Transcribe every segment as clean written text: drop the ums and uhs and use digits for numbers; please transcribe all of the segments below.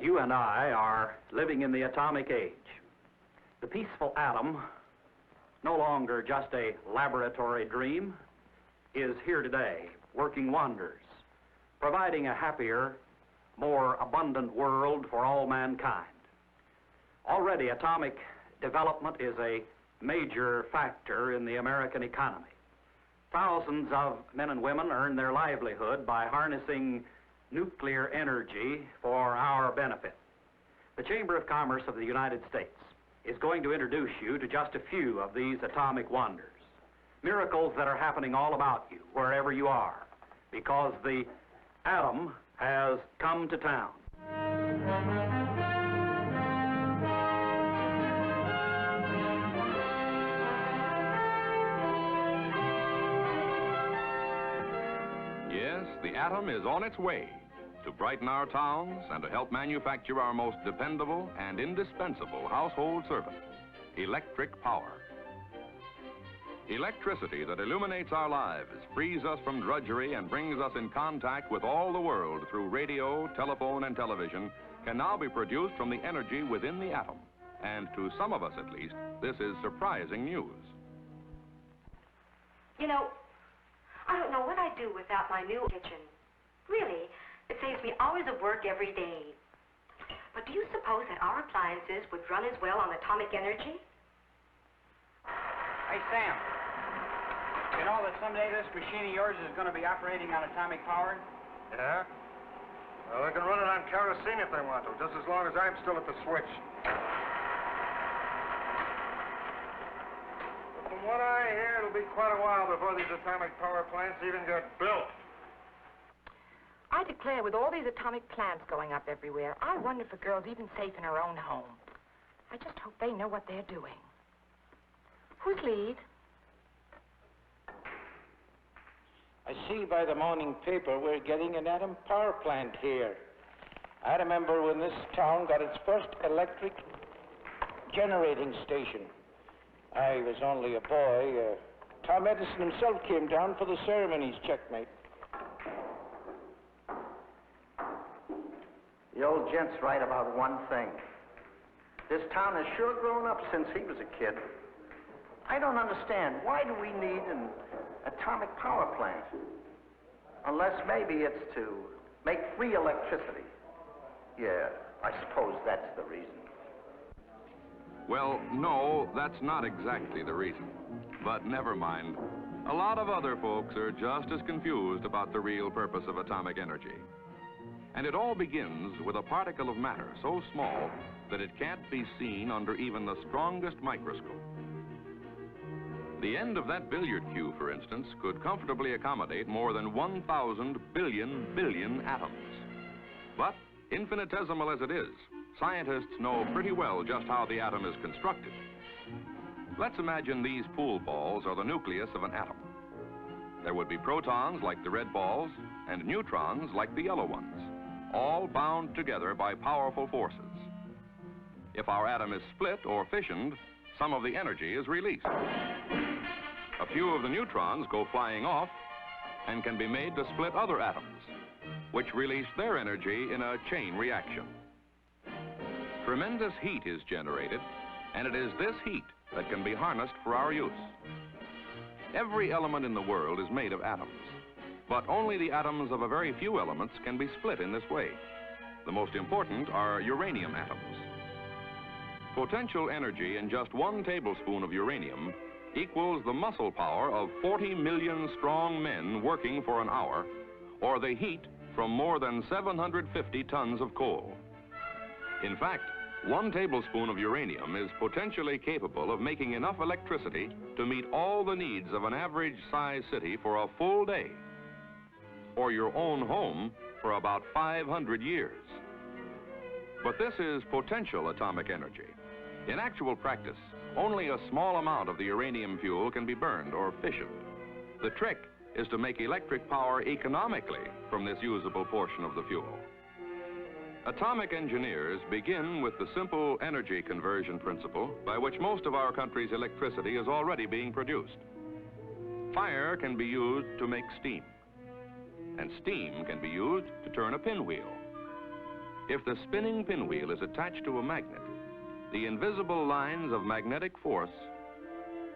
You and I are living in the atomic age. The peaceful atom, no longer just a laboratory dream, is here today, working wonders, providing a happier, more abundant world for all mankind. Already, atomic development is a major factor in the American economy. Thousands of men and women earn their livelihood by harnessing nuclear energy for our benefit. The Chamber of Commerce of the United States is going to introduce you to just a few of these atomic wonders, miracles that are happening all about you, wherever you are, because the atom has come to town. Yes, the atom is on its way to brighten our towns and to help manufacture our most dependable and indispensable household servant, electric power. Electricity that illuminates our lives, frees us from drudgery, and brings us in contact with all the world through radio, telephone, and television can now be produced from the energy within the atom. And to some of us, at least, this is surprising news. You know, I don't know what I'd do without my new kitchen. Really, it saves me hours of work every day. But do you suppose that our appliances would run as well on atomic energy? Hey, Sam. You know that someday this machine of yours is going to be operating on atomic power? Yeah? Well, they can run it on kerosene if they want to, just as long as I'm still at the switch. But from what I hear, it'll be quite a while before these atomic power plants even get built. I declare, with all these atomic plants going up everywhere, I wonder if a girl's even safe in her own home. I just hope they know what they're doing. Who's lead? I see by the morning paper we're getting an atom power plant here. I remember when this town got its first electric generating station. I was only a boy. Tom Edison himself came down for the ceremonies, checkmate. The old gent's right about one thing. This town has sure grown up since he was a kid. I don't understand. Why do we need an atomic power plant? Unless maybe it's to make free electricity. Yeah, I suppose that's the reason. Well, no, that's not exactly the reason. But never mind. A lot of other folks are just as confused about the real purpose of atomic energy. And it all begins with a particle of matter so small that it can't be seen under even the strongest microscope. The end of that billiard cue, for instance, could comfortably accommodate more than 1,000 billion atoms. But, infinitesimal as it is, scientists know pretty well just how the atom is constructed. Let's imagine these pool balls are the nucleus of an atom. There would be protons like the red balls and neutrons like the yellow ones, all bound together by powerful forces. If our atom is split or fissioned, some of the energy is released. A few of the neutrons go flying off and can be made to split other atoms, which release their energy in a chain reaction. Tremendous heat is generated, and it is this heat that can be harnessed for our use. Every element in the world is made of atoms, but only the atoms of a very few elements can be split in this way. The most important are uranium atoms. Potential energy in just 1 tablespoon of uranium equals the muscle power of 40 million strong men working for an hour, or the heat from more than 750 tons of coal. In fact, 1 tablespoon of uranium is potentially capable of making enough electricity to meet all the needs of an average-sized city for a full day, or your own home for about 500 years. But this is potential atomic energy. In actual practice, only a small amount of the uranium fuel can be burned or fissioned. The trick is to make electric power economically from this usable portion of the fuel. Atomic engineers begin with the simple energy conversion principle by which most of our country's electricity is already being produced. Fire can be used to make steam, and steam can be used to turn a pinwheel. If the spinning pinwheel is attached to a magnet, the invisible lines of magnetic force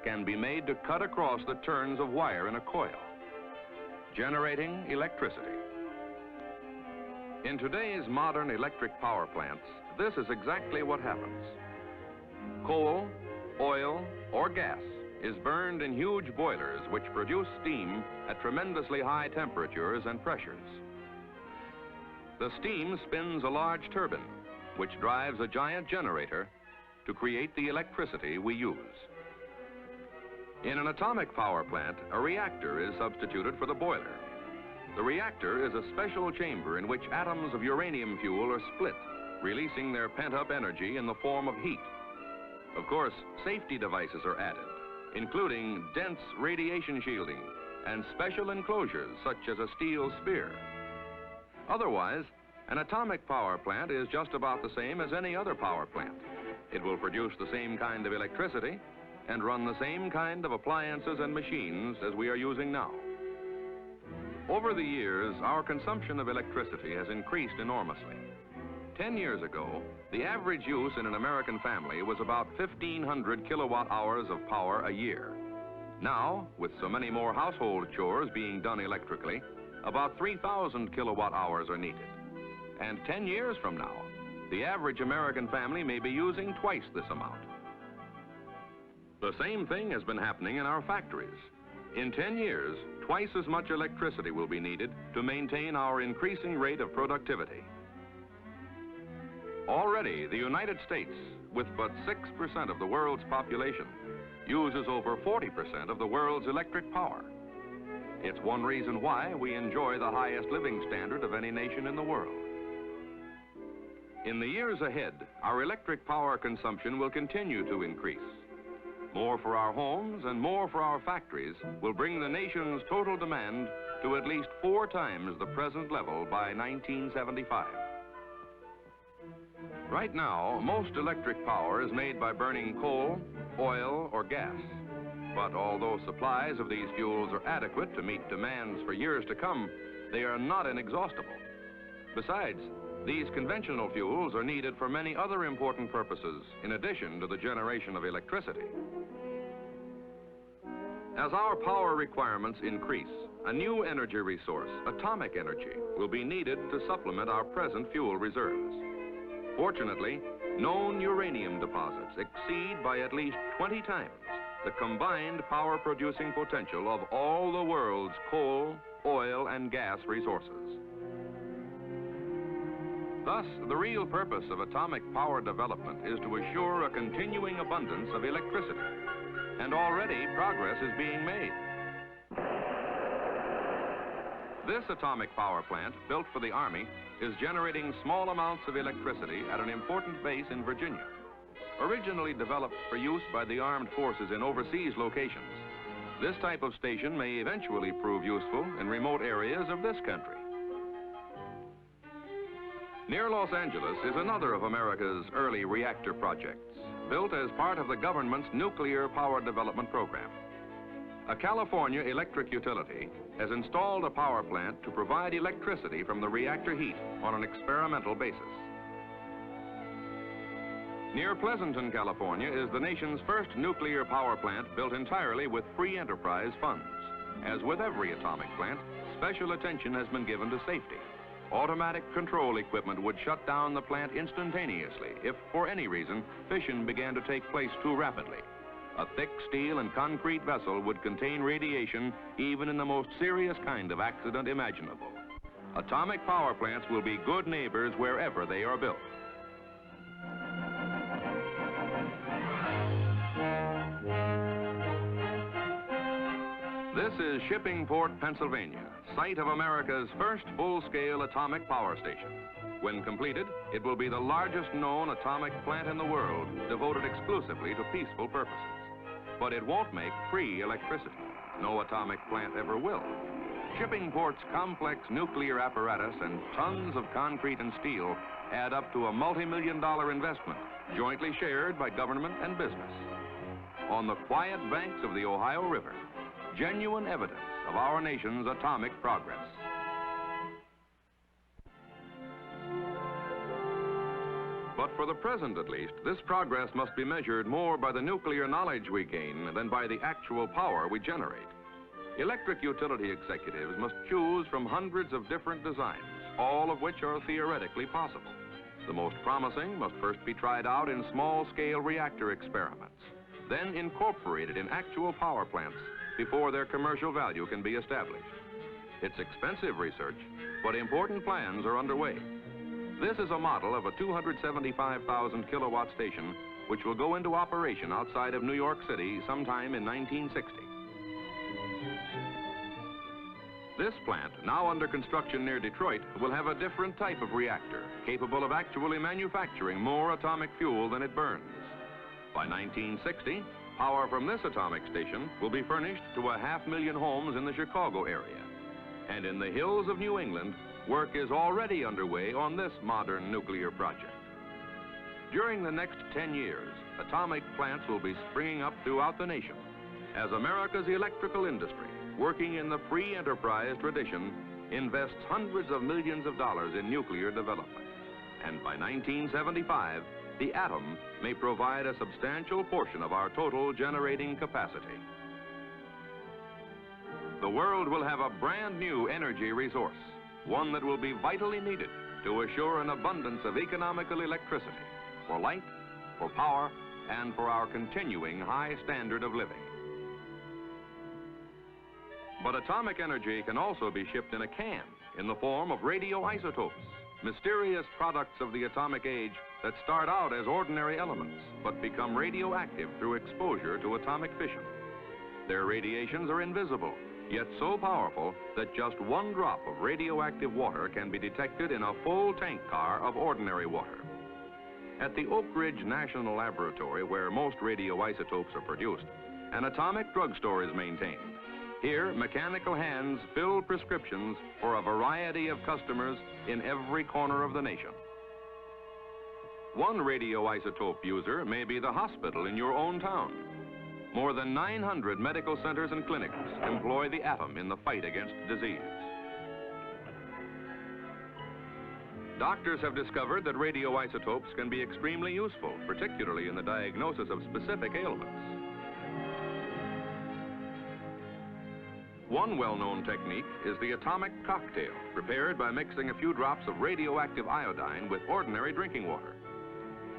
can be made to cut across the turns of wire in a coil, generating electricity. In today's modern electric power plants, this is exactly what happens. Coal, oil, or gas is burned in huge boilers which produce steam at tremendously high temperatures and pressures. The steam spins a large turbine, which drives a giant generator to create the electricity we use. In an atomic power plant, a reactor is substituted for the boiler. The reactor is a special chamber in which atoms of uranium fuel are split, releasing their pent-up energy in the form of heat. Of course, safety devices are added, including dense radiation shielding and special enclosures such as a steel spear. Otherwise, an atomic power plant is just about the same as any other power plant. It will produce the same kind of electricity and run the same kind of appliances and machines as we are using now. Over the years, our consumption of electricity has increased enormously. 10 years ago, the average use in an American family was about 1,500 kilowatt hours of power a year. Now, with so many more household chores being done electrically, about 3,000 kilowatt hours are needed. And 10 years from now, the average American family may be using twice this amount. The same thing has been happening in our factories. In 10 years, twice as much electricity will be needed to maintain our increasing rate of productivity. Already, the United States, with but 6% of the world's population, uses over 40% of the world's electric power. It's one reason why we enjoy the highest living standard of any nation in the world. In the years ahead, our electric power consumption will continue to increase. More for our homes and more for our factories will bring the nation's total demand to at least 4 times the present level by 1975. Right now, most electric power is made by burning coal, oil, or gas. But although supplies of these fuels are adequate to meet demands for years to come, they are not inexhaustible. Besides, these conventional fuels are needed for many other important purposes in addition to the generation of electricity. As our power requirements increase, a new energy resource, atomic energy, will be needed to supplement our present fuel reserves. Fortunately, known uranium deposits exceed by at least 20 times the combined power-producing potential of all the world's coal, oil, and gas resources. Thus, the real purpose of atomic power development is to assure a continuing abundance of electricity. And already, progress is being made. This atomic power plant, built for the Army, is generating small amounts of electricity at an important base in Virginia. Originally developed for use by the armed forces in overseas locations, this type of station may eventually prove useful in remote areas of this country. Near Los Angeles is another of America's early reactor projects, built as part of the government's nuclear power development program. A California electric utility has installed a power plant to provide electricity from the reactor heat on an experimental basis. Near Pleasanton, California, is the nation's first nuclear power plant built entirely with free enterprise funds. As with every atomic plant, special attention has been given to safety. Automatic control equipment would shut down the plant instantaneously if, for any reason, fission began to take place too rapidly. A thick steel and concrete vessel would contain radiation even in the most serious kind of accident imaginable. Atomic power plants will be good neighbors wherever they are built. This is Shippingport, Pennsylvania, site of America's first full-scale atomic power station. When completed, it will be the largest known atomic plant in the world, devoted exclusively to peaceful purposes. But it won't make free electricity. No atomic plant ever will. Shippingport's complex nuclear apparatus and tons of concrete and steel add up to a multi-million-dollar investment, jointly shared by government and business. On the quiet banks of the Ohio River, genuine evidence of our nation's atomic progress. But for the present, at least, this progress must be measured more by the nuclear knowledge we gain than by the actual power we generate. Electric utility executives must choose from hundreds of different designs, all of which are theoretically possible. The most promising must first be tried out in small-scale reactor experiments, then incorporated in actual power plants before their commercial value can be established. It's expensive research, but important plans are underway. This is a model of a 275,000 kilowatt station which will go into operation outside of New York City sometime in 1960. This plant, now under construction near Detroit, will have a different type of reactor, capable of actually manufacturing more atomic fuel than it burns. By 1960, power from this atomic station will be furnished to 500,000 homes in the Chicago area. And in the hills of New England, work is already underway on this modern nuclear project. During the next 10 years, atomic plants will be springing up throughout the nation as America's electrical industry, working in the free enterprise tradition, invests hundreds of millions of dollars in nuclear development. And by 1975, the atom may provide a substantial portion of our total generating capacity. The world will have a brand new energy resource, one that will be vitally needed to assure an abundance of economical electricity for light, for power, and for our continuing high standard of living. But atomic energy can also be shipped in a can in the form of radioisotopes, mysterious products of the atomic age that start out as ordinary elements but become radioactive through exposure to atomic fission. Their radiations are invisible, yet so powerful that just one drop of radioactive water can be detected in a full tank car of ordinary water. At the Oak Ridge National Laboratory, where most radioisotopes are produced, an atomic drugstore is maintained. Here, mechanical hands fill prescriptions for a variety of customers in every corner of the nation. One radioisotope user may be the hospital in your own town. More than 900 medical centers and clinics employ the atom in the fight against disease. Doctors have discovered that radioisotopes can be extremely useful, particularly in the diagnosis of specific ailments. One well-known technique is the atomic cocktail, prepared by mixing a few drops of radioactive iodine with ordinary drinking water.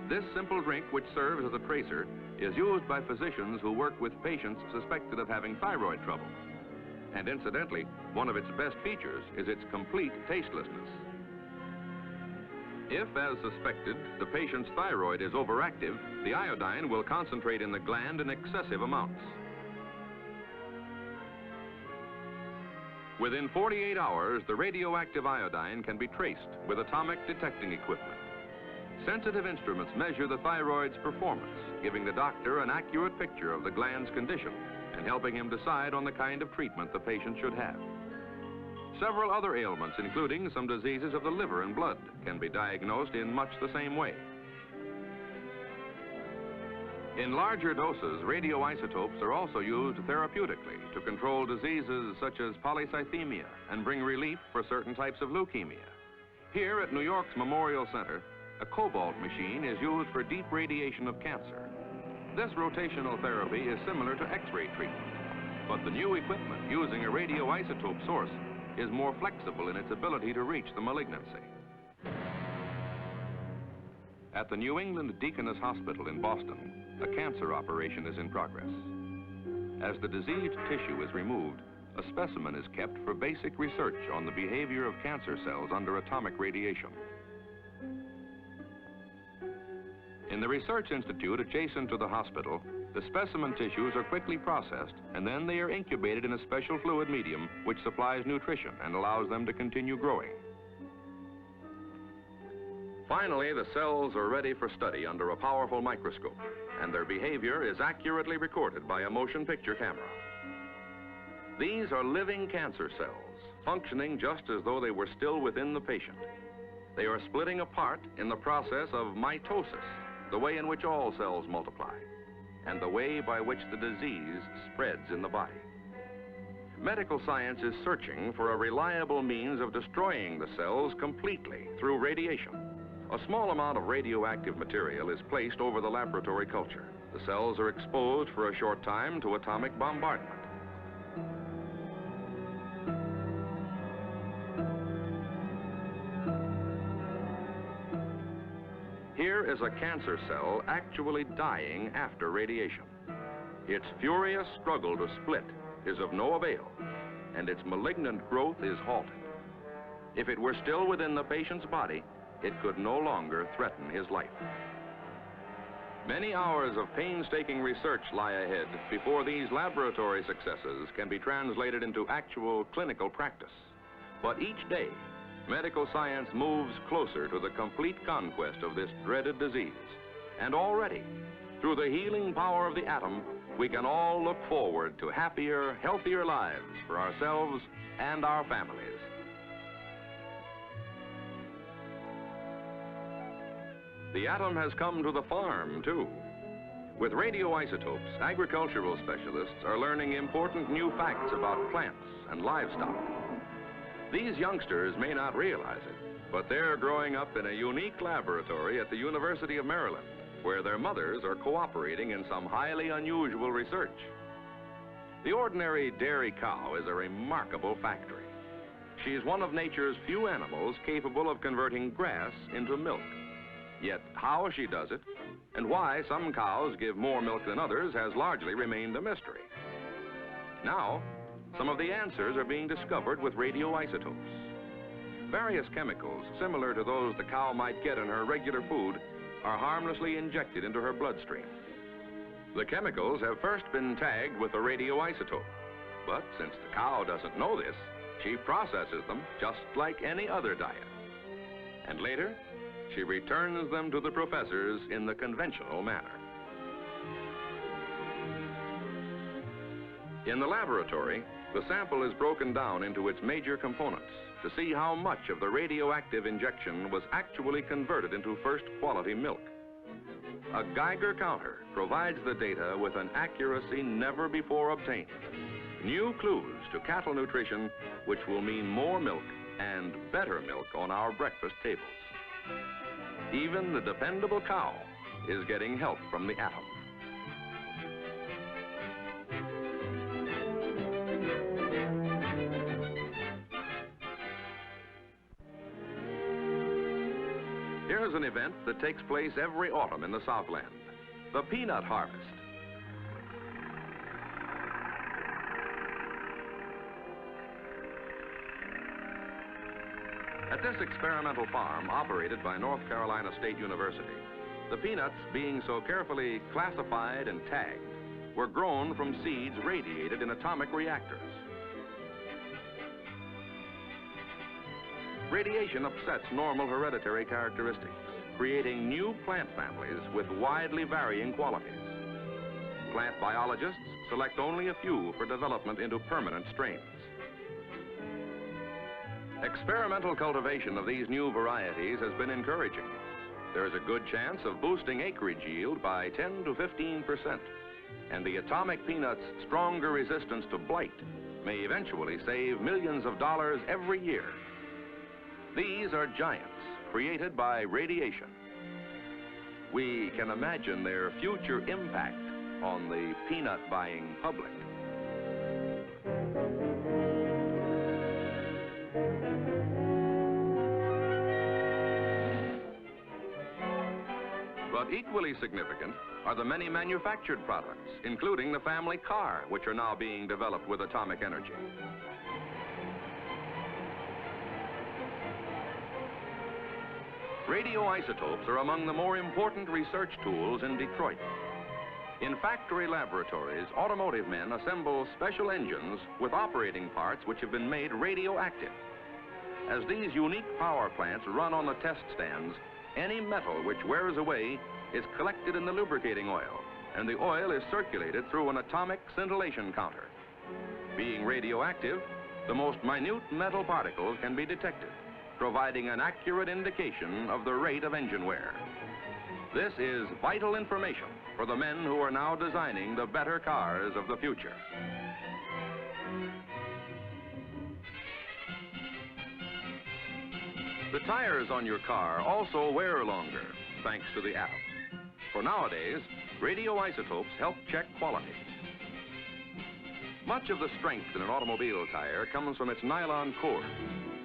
This simple drink, which serves as a tracer, is used by physicians who work with patients suspected of having thyroid trouble. And incidentally, one of its best features is its complete tastelessness. If, as suspected, the patient's thyroid is overactive, the iodine will concentrate in the gland in excessive amounts. Within 48 hours, the radioactive iodine can be traced with atomic detecting equipment. Sensitive instruments measure the thyroid's performance, giving the doctor an accurate picture of the gland's condition and helping him decide on the kind of treatment the patient should have. Several other ailments, including some diseases of the liver and blood, can be diagnosed in much the same way. In larger doses, radioisotopes are also used therapeutically to control diseases such as polycythemia and bring relief for certain types of leukemia. Here at New York's Memorial Center, a cobalt machine is used for deep radiation of cancer. This rotational therapy is similar to X-ray treatment, but the new equipment using a radioisotope source is more flexible in its ability to reach the malignancy. At the New England Deaconess Hospital in Boston, a cancer operation is in progress. As the diseased tissue is removed, a specimen is kept for basic research on the behavior of cancer cells under atomic radiation. In the research institute adjacent to the hospital, the specimen tissues are quickly processed, and then they are incubated in a special fluid medium which supplies nutrition and allows them to continue growing. Finally, the cells are ready for study under a powerful microscope, and their behavior is accurately recorded by a motion picture camera. These are living cancer cells, functioning just as though they were still within the patient. They are splitting apart in the process of mitosis, the way in which all cells multiply, and the way by which the disease spreads in the body. Medical science is searching for a reliable means of destroying the cells completely through radiation. A small amount of radioactive material is placed over the laboratory culture. The cells are exposed for a short time to atomic bombardment. Here is a cancer cell actually dying after radiation. Its furious struggle to split is of no avail, and its malignant growth is halted. If it were still within the patient's body, it could no longer threaten his life. Many hours of painstaking research lie ahead before these laboratory successes can be translated into actual clinical practice. But each day, medical science moves closer to the complete conquest of this dreaded disease. And already, through the healing power of the atom, we can all look forward to happier, healthier lives for ourselves and our families. The atom has come to the farm, too. With radioisotopes, agricultural specialists are learning important new facts about plants and livestock. These youngsters may not realize it, but they're growing up in a unique laboratory at the University of Maryland, where their mothers are cooperating in some highly unusual research. The ordinary dairy cow is a remarkable factory. She's one of nature's few animals capable of converting grass into milk. Yet how she does it, and why some cows give more milk than others, has largely remained a mystery. Now, some of the answers are being discovered with radioisotopes. Various chemicals, similar to those the cow might get in her regular food, are harmlessly injected into her bloodstream. The chemicals have first been tagged with a radioisotope, but since the cow doesn't know this, she processes them just like any other diet. And later, she returns them to the professors in the conventional manner. In the laboratory, the sample is broken down into its major components to see how much of the radioactive injection was actually converted into first-quality milk. A Geiger counter provides the data with an accuracy never before obtained. New clues to cattle nutrition, which will mean more milk and better milk on our breakfast tables. Even the dependable cow is getting help from the atom. Here's an event that takes place every autumn in the Southland, the peanut harvest. At this experimental farm operated by North Carolina State University, the peanuts, being so carefully classified and tagged, were grown from seeds radiated in atomic reactors. Radiation upsets normal hereditary characteristics, creating new plant families with widely varying qualities. Plant biologists select only a few for development into permanent strains. Experimental cultivation of these new varieties has been encouraging. There is a good chance of boosting acreage yield by 10 to 15%, and the atomic peanut's stronger resistance to blight may eventually save millions of dollars every year. These are giants created by radiation. We can imagine their future impact on the peanut buying public. But equally significant are the many manufactured products, including the family car, which are now being developed with atomic energy. Radioisotopes are among the more important research tools in Detroit. In factory laboratories, automotive men assemble special engines with operating parts which have been made radioactive. As these unique power plants run on the test stands, any metal which wears away is collected in the lubricating oil, and the oil is circulated through an atomic scintillation counter. Being radioactive, the most minute metal particles can be detected, providing an accurate indication of the rate of engine wear. This is vital information for the men who are now designing the better cars of the future. The tires on your car also wear longer, thanks to the atom. For nowadays, radioisotopes help check quality. Much of the strength in an automobile tire comes from its nylon cord,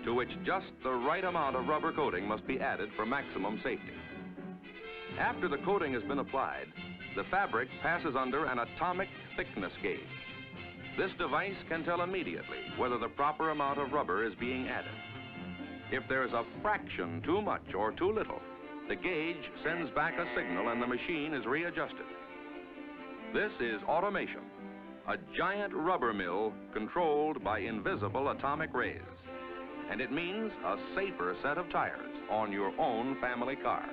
to which just the right amount of rubber coating must be added for maximum safety. After the coating has been applied, the fabric passes under an atomic thickness gauge. This device can tell immediately whether the proper amount of rubber is being added. If there's a fraction too much or too little, the gauge sends back a signal and the machine is readjusted. This is automation, a giant rubber mill controlled by invisible atomic rays. And it means a safer set of tires on your own family car.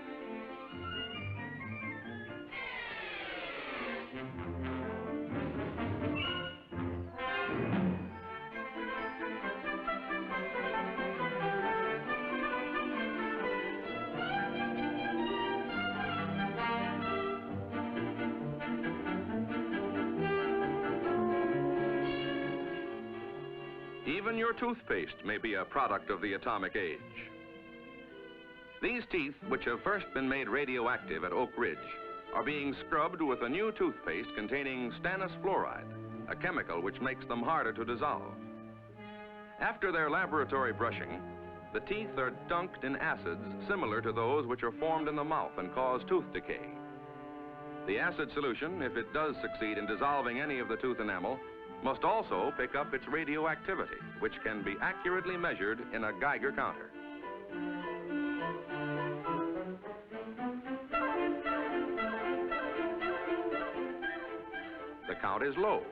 Even your toothpaste may be a product of the atomic age. These teeth, which have first been made radioactive at Oak Ridge, are being scrubbed with a new toothpaste containing stannous fluoride, a chemical which makes them harder to dissolve. After their laboratory brushing, the teeth are dunked in acids similar to those which are formed in the mouth and cause tooth decay. The acid solution, if it does succeed in dissolving any of the tooth enamel, must also pick up its radioactivity, which can be accurately measured in a Geiger counter. The count is low,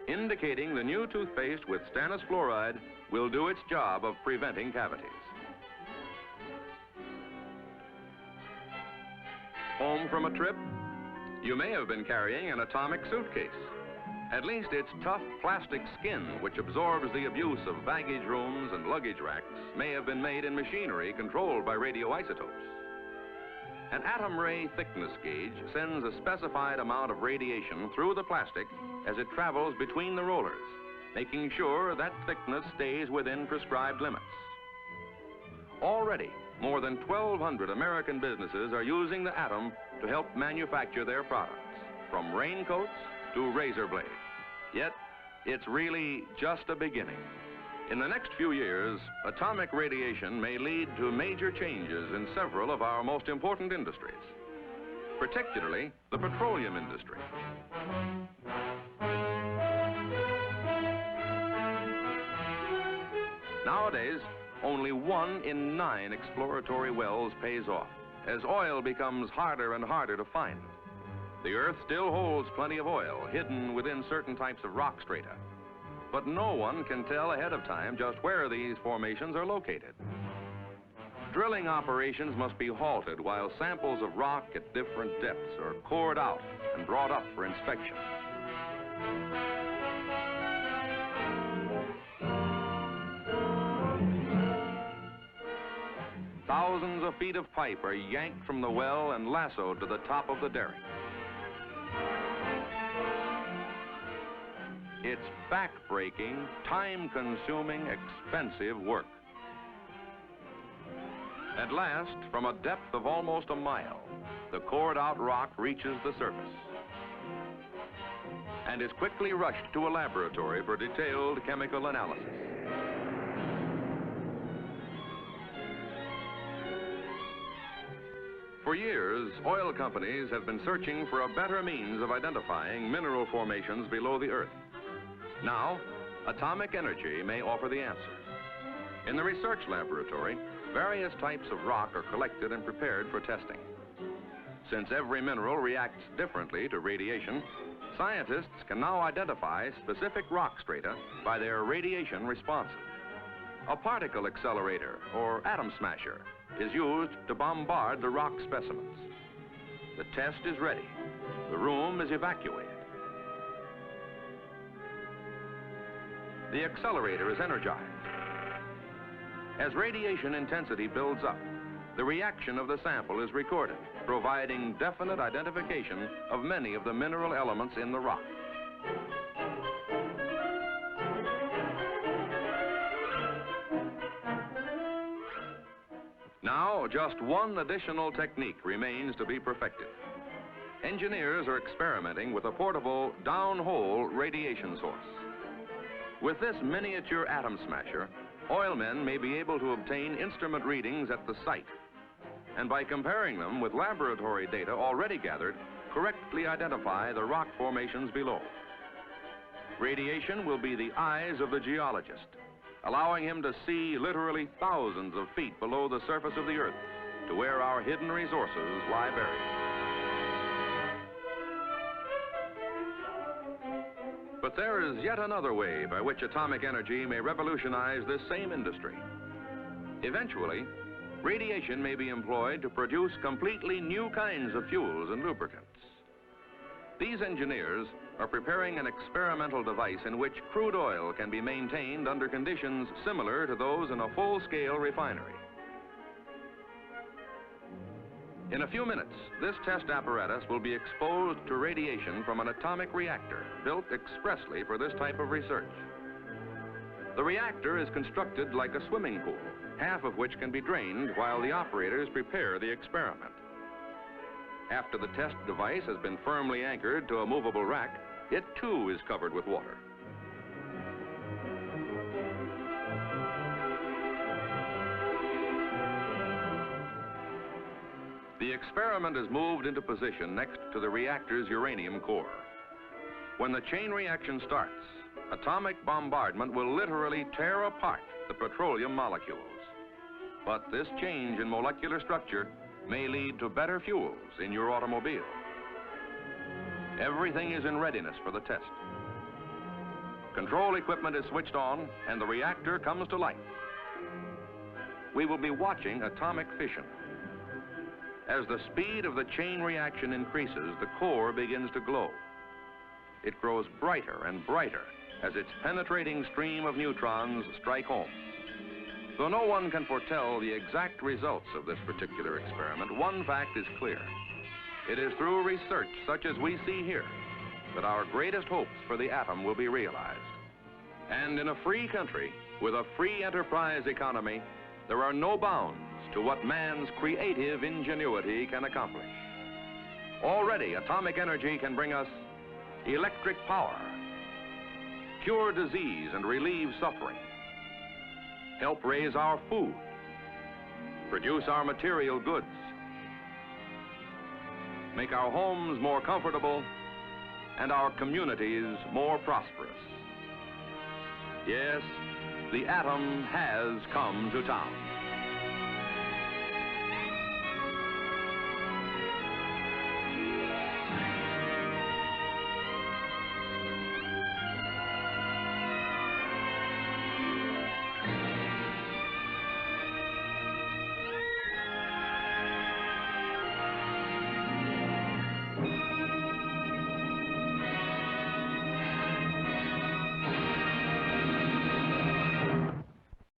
indicating the new toothpaste with stannous fluoride will do its job of preventing cavities. Home from a trip? You may have been carrying an atomic suitcase. At least its tough plastic skin, which absorbs the abuse of baggage rooms and luggage racks, may have been made in machinery controlled by radioisotopes. An atom ray thickness gauge sends a specified amount of radiation through the plastic as it travels between the rollers, making sure that thickness stays within prescribed limits. Already, more than 1,200 American businesses are using the atom to help manufacture their products, from raincoats to razor blades. Yet, it's really just a beginning. In the next few years, atomic radiation may lead to major changes in several of our most important industries, particularly the petroleum industry. Nowadays, only 1 in 9 exploratory wells pays off, as oil becomes harder and harder to find. The Earth still holds plenty of oil hidden within certain types of rock strata. But no one can tell ahead of time just where these formations are located. Drilling operations must be halted while samples of rock at different depths are cored out and brought up for inspection. Thousands of feet of pipe are yanked from the well and lassoed to the top of the derrick. It's back-breaking, time-consuming, expensive work. At last, from a depth of almost a mile, the cored-out rock reaches the surface and is quickly rushed to a laboratory for detailed chemical analysis. For years, oil companies have been searching for a better means of identifying mineral formations below the Earth. Now, atomic energy may offer the answer. In the research laboratory, various types of rock are collected and prepared for testing. Since every mineral reacts differently to radiation, scientists can now identify specific rock strata by their radiation responses. A particle accelerator, or atom smasher, is used to bombard the rock specimens. The test is ready. The room is evacuated. The accelerator is energized. As radiation intensity builds up, the reaction of the sample is recorded, providing definite identification of many of the mineral elements in the rock. Now, just one additional technique remains to be perfected. Engineers are experimenting with a portable downhole radiation source. With this miniature atom smasher, oilmen may be able to obtain instrument readings at the site, and by comparing them with laboratory data already gathered, correctly identify the rock formations below. Radiation will be the eyes of the geologist, allowing him to see literally thousands of feet below the surface of the Earth to where our hidden resources lie buried. But there is yet another way by which atomic energy may revolutionize this same industry. Eventually, radiation may be employed to produce completely new kinds of fuels and lubricants. These engineers are preparing an experimental device in which crude oil can be maintained under conditions similar to those in a full-scale refinery. In a few minutes, this test apparatus will be exposed to radiation from an atomic reactor built expressly for this type of research. The reactor is constructed like a swimming pool, half of which can be drained while the operators prepare the experiment. After the test device has been firmly anchored to a movable rack, it too is covered with water. The experiment is moved into position next to the reactor's uranium core. When the chain reaction starts, atomic bombardment will literally tear apart the petroleum molecules. But this change in molecular structure may lead to better fuels in your automobile. Everything is in readiness for the test. Control equipment is switched on and the reactor comes to life. We will be watching atomic fission. As the speed of the chain reaction increases, the core begins to glow. It grows brighter and brighter as its penetrating stream of neutrons strike home. Though no one can foretell the exact results of this particular experiment, one fact is clear. It is through research such as we see here that our greatest hopes for the atom will be realized. And in a free country, with a free enterprise economy, there are no bounds to what man's creative ingenuity can accomplish. Already, atomic energy can bring us electric power, cure disease and relieve suffering, help raise our food, produce our material goods, make our homes more comfortable and our communities more prosperous. Yes, the atom has come to town.